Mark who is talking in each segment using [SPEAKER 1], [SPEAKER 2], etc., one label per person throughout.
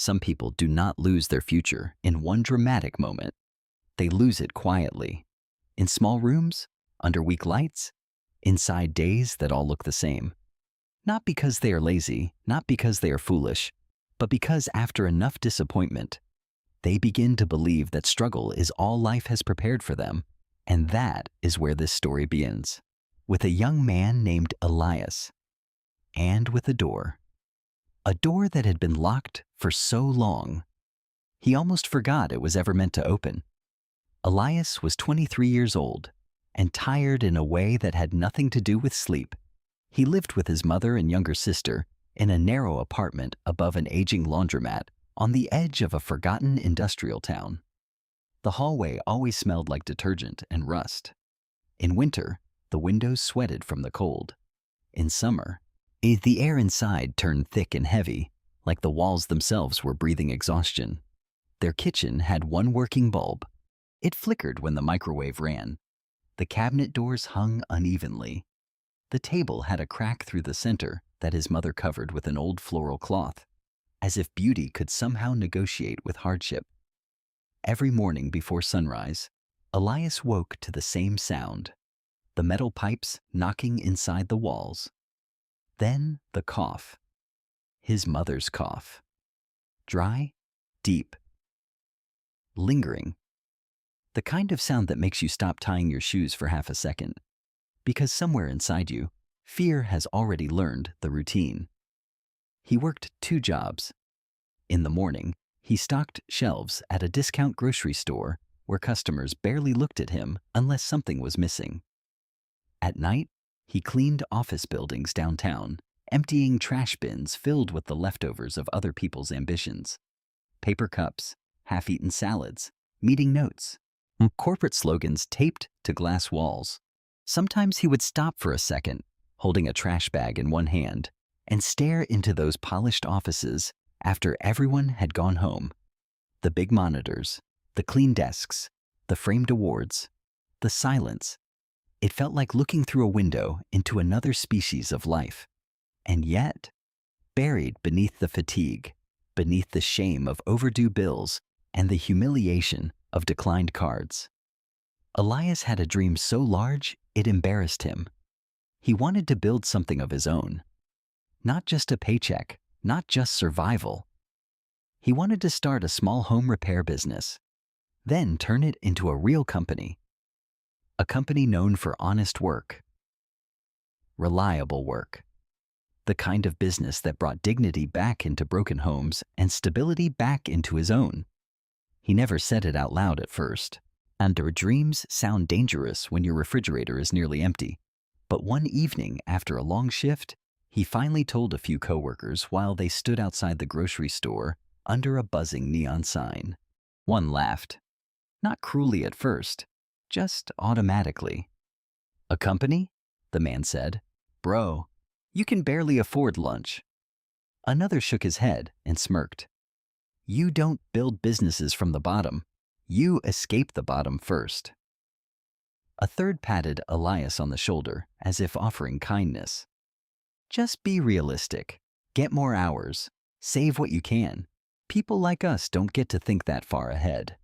[SPEAKER 1] Some people do not lose their future in one dramatic moment. They lose it quietly, in small rooms, under weak lights, inside days that all look the same. Not because they are lazy, not because they are foolish, but because after enough disappointment, they begin to believe that struggle is all life has prepared for them. And that is where this story begins, with a young man named Elias, and with a door that had been locked for so long, he almost forgot it was ever meant to open. Elias was 23 years old, and tired in a way that had nothing to do with sleep. He lived with his mother and younger sister in a narrow apartment above an aging laundromat on the edge of a forgotten industrial town. The hallway always smelled like detergent and rust. In winter, the windows sweated from the cold. In summer, the air inside turned thick and heavy, like the walls themselves were breathing exhaustion. Their kitchen had one working bulb. It flickered when the microwave ran. The cabinet doors hung unevenly. The table had a crack through the center that his mother covered with an old floral cloth, as if beauty could somehow negotiate with hardship. Every morning before sunrise, Elias woke to the same sound, the metal pipes knocking inside the walls. Then the cough, his mother's cough. Dry, deep, lingering. The kind of sound that makes you stop tying your shoes for half a second, because somewhere inside you, fear has already learned the routine. He worked 2 jobs. In the morning, he stocked shelves at a discount grocery store where customers barely looked at him unless something was missing. At night, he cleaned office buildings downtown, emptying trash bins filled with the leftovers of other people's ambitions. Paper cups, half-eaten salads, meeting notes, corporate slogans taped to glass walls. Sometimes he would stop for a second, holding a trash bag in one hand, and stare into those polished offices after everyone had gone home. The big monitors, the clean desks, the framed awards, the silence. It felt like looking through a window into another species of life. And yet, buried beneath the fatigue, beneath the shame of overdue bills and the humiliation of declined cards, Elias had a dream so large it embarrassed him. He wanted to build something of his own. Not just a paycheck, not just survival. He wanted to start a small home repair business, then turn it into a real company. A company known for honest work, reliable work, the kind of business that brought dignity back into broken homes and stability back into his own. He never said it out loud at first, and our dreams sound dangerous when your refrigerator is nearly empty. But one evening after a long shift, he finally told a few coworkers while they stood outside the grocery store under a buzzing neon sign. One laughed, not cruelly at first, just automatically. "A company?" the man said. "Bro, you can barely afford lunch." Another shook his head and smirked. "You don't build businesses from the bottom. You escape the bottom first." A third patted Elias on the shoulder as if offering kindness. "Just be realistic. Get more hours. Save what you can. People like us don't get to think that far ahead."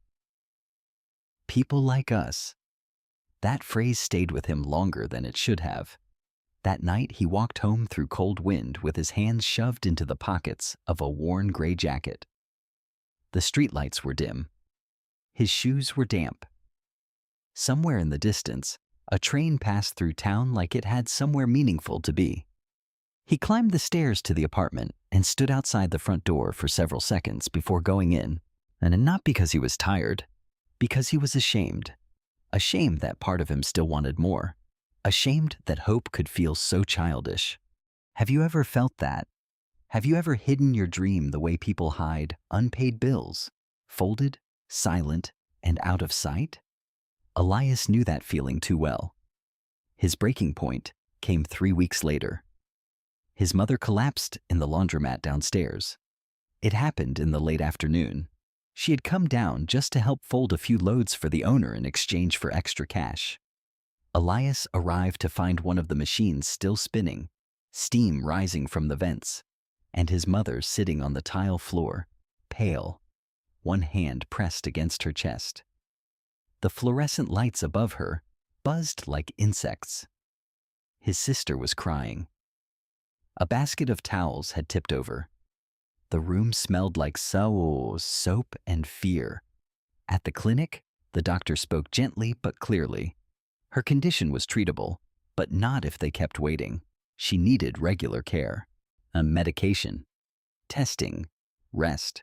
[SPEAKER 1] People like us. That phrase stayed with him longer than it should have. That night he walked home through cold wind with his hands shoved into the pockets of a worn gray jacket. The streetlights were dim. His shoes were damp. Somewhere in the distance, a train passed through town like it had somewhere meaningful to be. He climbed the stairs to the apartment and stood outside the front door for several seconds before going in, and not because he was tired, because he was ashamed. Ashamed that part of him still wanted more. Ashamed that hope could feel so childish. Have you ever felt that? Have you ever hidden your dream the way people hide unpaid bills, folded, silent, and out of sight? Elias knew that feeling too well. His breaking point came 3 weeks later. His mother collapsed in the laundromat downstairs. It happened in the late afternoon. She had come down just to help fold a few loads for the owner in exchange for extra cash. Elias arrived to find one of the machines still spinning, steam rising from the vents, and his mother sitting on the tile floor, pale, one hand pressed against her chest. The fluorescent lights above her buzzed like insects. His sister was crying. A basket of towels had tipped over. The room smelled like soap and fear. At the clinic, the doctor spoke gently but clearly. Her condition was treatable, but not if they kept waiting. She needed regular care, medication, testing, rest.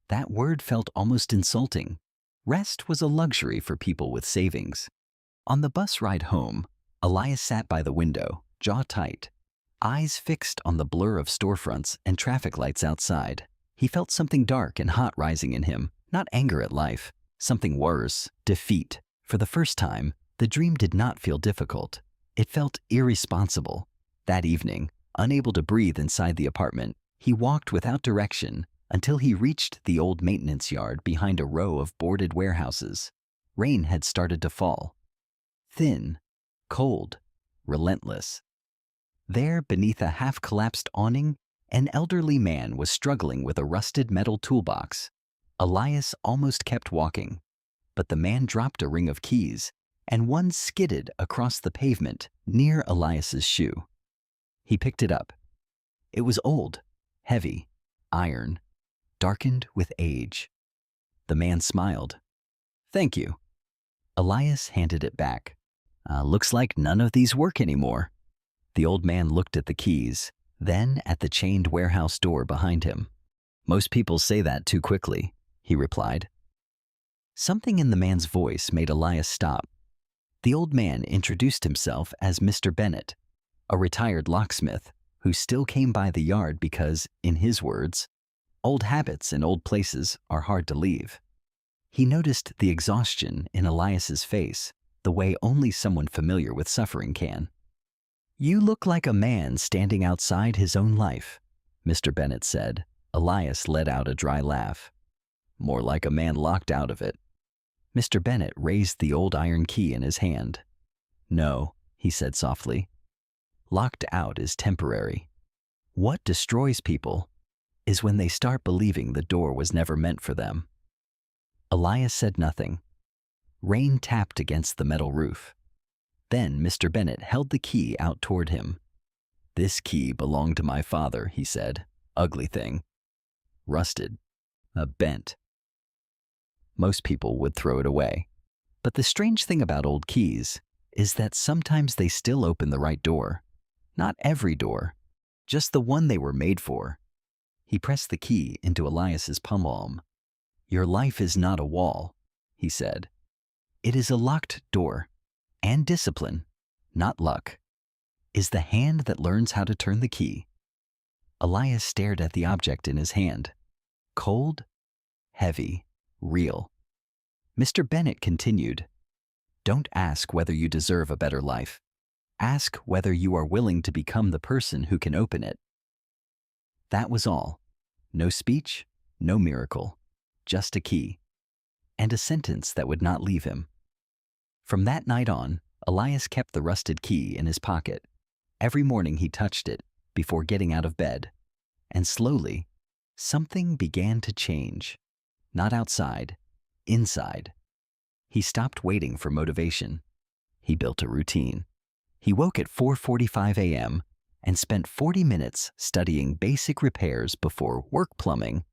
[SPEAKER 1] That word felt almost insulting. Rest was a luxury for people with savings. On the bus ride home, Elias sat by the window, jaw tight, eyes fixed on the blur of storefronts and traffic lights outside. He felt something dark and hot rising in him, not anger at life, something worse, defeat. For the first time, the dream did not feel difficult. It felt irresponsible. That evening, unable to breathe inside the apartment, he walked without direction until he reached the old maintenance yard behind a row of boarded warehouses. Rain had started to fall. Thin, cold, relentless. There, beneath a half-collapsed awning, an elderly man was struggling with a rusted metal toolbox. Elias almost kept walking, but the man dropped a ring of keys, and one skidded across the pavement near Elias's shoe. He picked it up. It was old, heavy, iron, darkened with age. The man smiled. "Thank you." Elias handed it back. Looks like none of these work anymore." The old man looked at the keys, then at the chained warehouse door behind him. "Most people say that too quickly," he replied. Something in the man's voice made Elias stop. The old man introduced himself as Mr. Bennett, a retired locksmith who still came by the yard because, in his words, old habits and old places are hard to leave. He noticed the exhaustion in Elias's face, the way only someone familiar with suffering can. "You look like a man standing outside his own life," Mr. Bennett said. Elias let out a dry laugh. "More like a man locked out of it." Mr. Bennett raised the old iron key in his hand. "No," he said softly. "Locked out is temporary. What destroys people is when they start believing the door was never meant for them." Elias said nothing. Rain tapped against the metal roof. Then Mr. Bennett held the key out toward him. "This key belonged to my father," he said. "Ugly thing. Rusted. Bent. Most people would throw it away. But the strange thing about old keys is that sometimes they still open the right door. Not every door, just the one they were made for." He pressed the key into Elias's palm. "Your life is not a wall," he said. "It is a locked door. And discipline, not luck, is the hand that learns how to turn the key." Elias stared at the object in his hand. Cold, heavy, real. Mr. Bennett continued, "Don't ask whether you deserve a better life. Ask whether you are willing to become the person who can open it." That was all. No speech, no miracle, just a key, and a sentence that would not leave him. From that night on, Elias kept the rusted key in his pocket. Every morning he touched it before getting out of bed. And slowly, something began to change. Not outside, inside. He stopped waiting for motivation. He built a routine. He woke at 4:45 a.m. and spent 40 minutes studying basic repairs before work plumbing,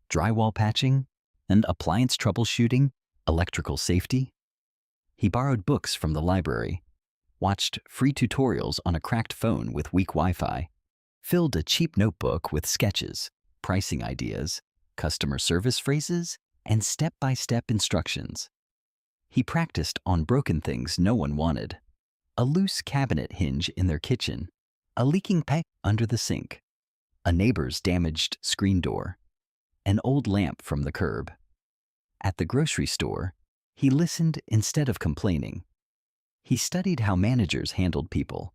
[SPEAKER 1] drywall patching, and appliance troubleshooting, electrical safety. He borrowed books from the library, watched free tutorials on a cracked phone with weak Wi-Fi, filled a cheap notebook with sketches, pricing ideas, customer service phrases, and step-by-step instructions. He practiced on broken things no one wanted: a loose cabinet hinge in their kitchen, a leaking pipe under the sink, a neighbor's damaged screen door, an old lamp from the curb. At the grocery store, he listened instead of complaining. He studied how managers handled people.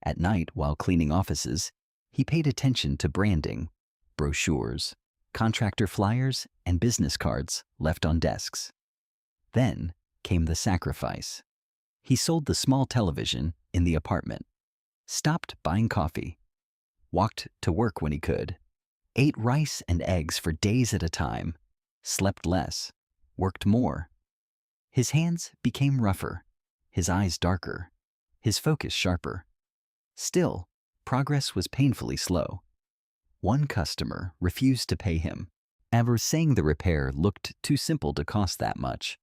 [SPEAKER 1] At night, while cleaning offices, he paid attention to branding, brochures, contractor flyers, and business cards left on desks. Then came the sacrifice. He sold the small television in the apartment, stopped buying coffee, walked to work when he could, ate rice and eggs for days at a time, slept less, worked more. His hands became rougher, his eyes darker, his focus sharper. Still, progress was painfully slow. One customer refused to pay him, ever saying the repair looked too simple to cost that much.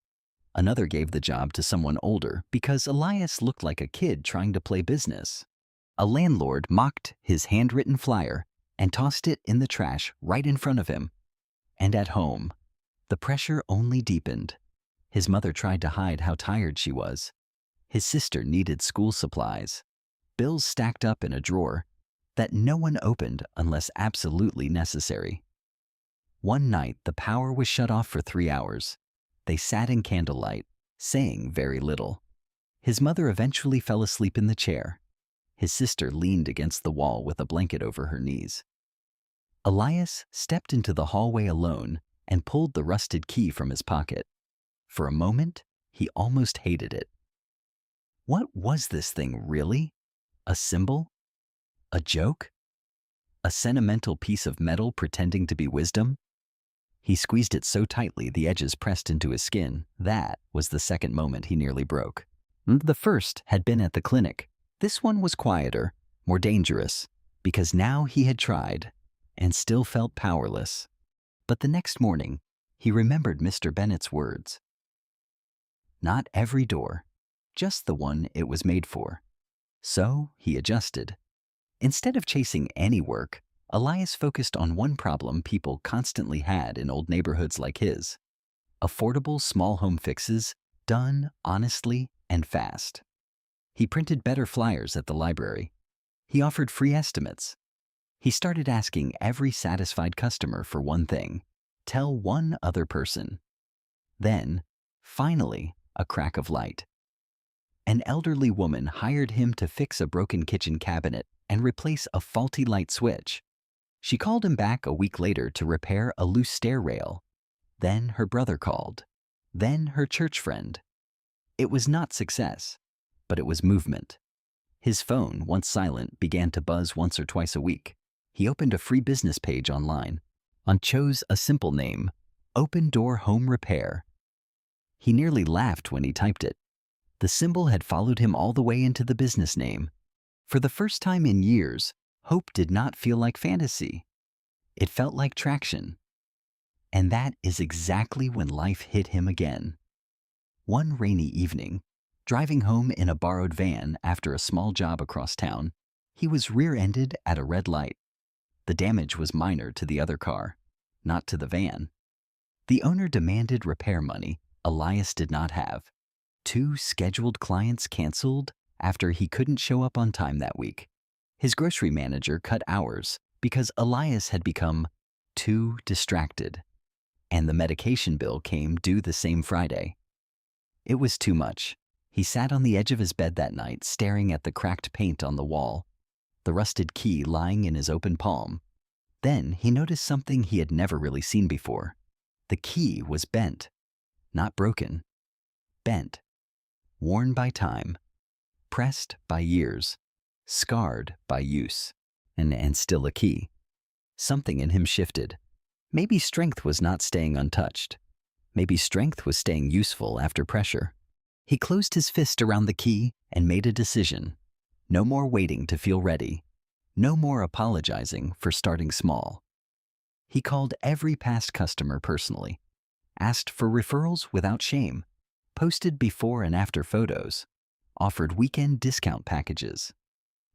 [SPEAKER 1] Another gave the job to someone older because Elias looked like a kid trying to play business. A landlord mocked his handwritten flyer and tossed it in the trash right in front of him. And at home, the pressure only deepened. His mother tried to hide how tired she was. His sister needed school supplies, bills stacked up in a drawer that no one opened unless absolutely necessary. One night, the power was shut off for 3 hours. They sat in candlelight, saying very little. His mother eventually fell asleep in the chair. His sister leaned against the wall with a blanket over her knees. Elias stepped into the hallway alone and pulled the rusted key from his pocket. For a moment, he almost hated it. What was this thing really? A symbol? A joke? A sentimental piece of metal pretending to be wisdom? He squeezed it so tightly the edges pressed into his skin. That was the second moment he nearly broke. The first had been at the clinic. This one was quieter, more dangerous, because now he had tried and still felt powerless. But the next morning, he remembered Mr. Bennett's words. Not every door, just the one it was made for. So he adjusted. Instead of chasing any work, Elias focused on one problem people constantly had in old neighborhoods like his: affordable small home fixes done honestly and fast. He printed better flyers at the library. He offered free estimates. He started asking every satisfied customer for one thing: tell one other person. Then, finally, a crack of light. An elderly woman hired him to fix a broken kitchen cabinet and replace a faulty light switch. She called him back a week later to repair a loose stair rail. Then her brother called. Then her church friend. It was not success, but it was movement. His phone, once silent, began to buzz once or twice a week. He opened a free business page online and chose a simple name: Open Door Home Repair. He nearly laughed when he typed it. The symbol had followed him all the way into the business name. For the first time in years, hope did not feel like fantasy. It felt like traction. And that is exactly when life hit him again. One rainy evening, driving home in a borrowed van after a small job across town, he was rear-ended at a red light. The damage was minor to the other car, not to the van. The owner demanded repair money Elias did not have. 2 scheduled clients canceled after he couldn't show up on time that week. His grocery manager cut hours because Elias had become too distracted. And the medication bill came due the same Friday. It was too much. He sat on the edge of his bed that night, staring at the cracked paint on the wall, the rusted key lying in his open palm. Then he noticed something he had never really seen before. The key was bent, not broken. Bent, worn by time, pressed by years, scarred by use, and still a key. Something in him shifted. Maybe strength was not staying untouched. Maybe strength was staying useful after pressure. He closed his fist around the key and made a decision. No more waiting to feel ready. No more apologizing for starting small. He called every past customer personally, asked for referrals without shame, posted before and after photos, offered weekend discount packages,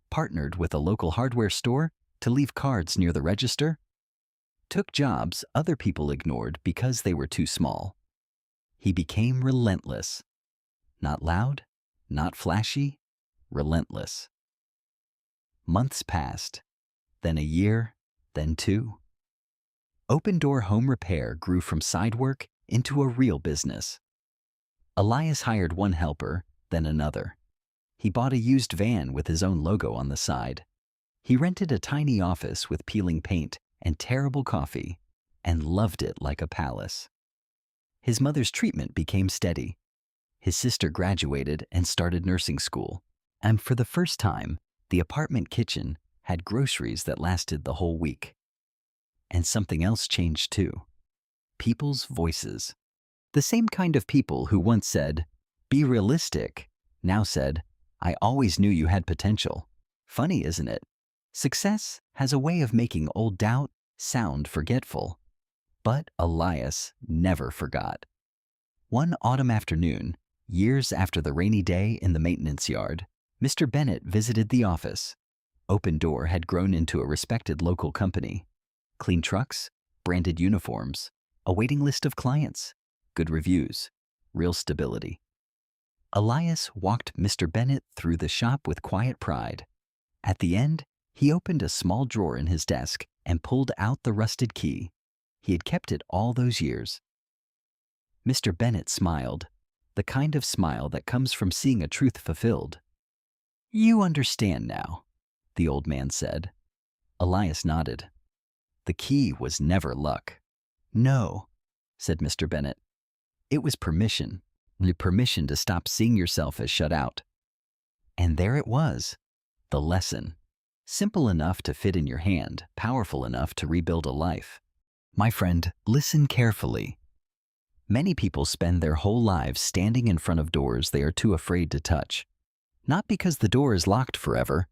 [SPEAKER 1] partnered with a local hardware store to leave cards near the register, took jobs other people ignored because they were too small. He became relentless. Not loud, not flashy, relentless. Months passed, then a year, then 2. Open Door Home Repair grew from side work into a real business. Elias hired one helper, then another. He bought a used van with his own logo on the side. He rented a tiny office with peeling paint and terrible coffee, and loved it like a palace. His mother's treatment became steady. His sister graduated and started nursing school, and for the first time, the apartment kitchen had groceries that lasted the whole week. And something else changed too. People's voices. The same kind of people who once said, "Be realistic," now said, "I always knew you had potential." Funny, isn't it? Success has a way of making old doubt sound forgetful. But Elias never forgot. One autumn afternoon, years after the rainy day in the maintenance yard, Mr. Bennett visited the office. Open Door had grown into a respected local company. Clean trucks, branded uniforms, a waiting list of clients, good reviews, real stability. Elias walked Mr. Bennett through the shop with quiet pride. At the end, he opened a small drawer in his desk and pulled out the rusted key. He had kept it all those years. Mr. Bennett smiled, the kind of smile that comes from seeing a truth fulfilled. "You understand now," the old man said. Elias nodded. The key was never luck. "No," said Mr. Bennett. "It was permission. The permission to stop seeing yourself as shut out." And there it was, the lesson. Simple enough to fit in your hand, powerful enough to rebuild a life. My friend, listen carefully. Many people spend their whole lives standing in front of doors they are too afraid to touch. Not because the door is locked forever,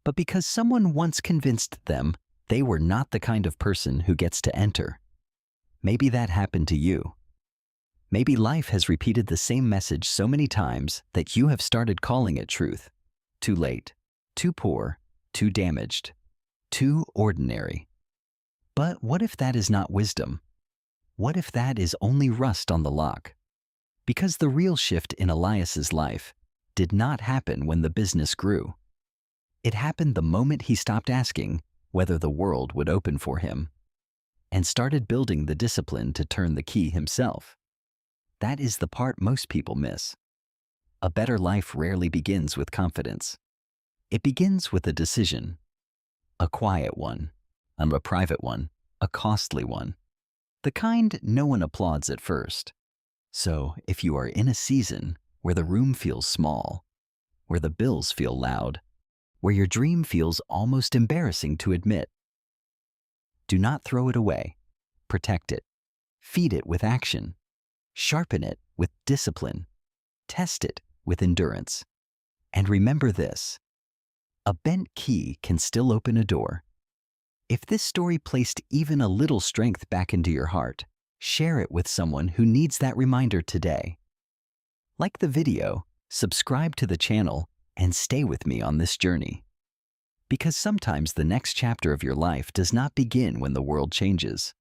[SPEAKER 1] but because someone once convinced them they were not the kind of person who gets to enter. Maybe that happened to you. Maybe life has repeated the same message so many times that you have started calling it truth. Too late, too poor, too damaged, too ordinary. But what if that is not wisdom? What if that is only rust on the lock? Because the real shift in Elias's life did not happen when the business grew. It happened the moment he stopped asking whether the world would open for him and started building the discipline to turn the key himself. That is the part most people miss. A better life rarely begins with confidence. It begins with a decision. A quiet one, a private one, a costly one. The kind no one applauds at first. So if you are in a season where the room feels small, where the bills feel loud, where your dream feels almost embarrassing to admit, do not throw it away. Protect it. Feed it with action. Sharpen it with discipline. Test it with endurance. And remember this: a bent key can still open a door. If this story placed even a little strength back into your heart, share it with someone who needs that reminder today. Like the video, subscribe to the channel, and stay with me on this journey. Because sometimes the next chapter of your life does not begin when the world changes.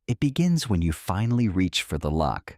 [SPEAKER 1] It begins when you finally reach for the lock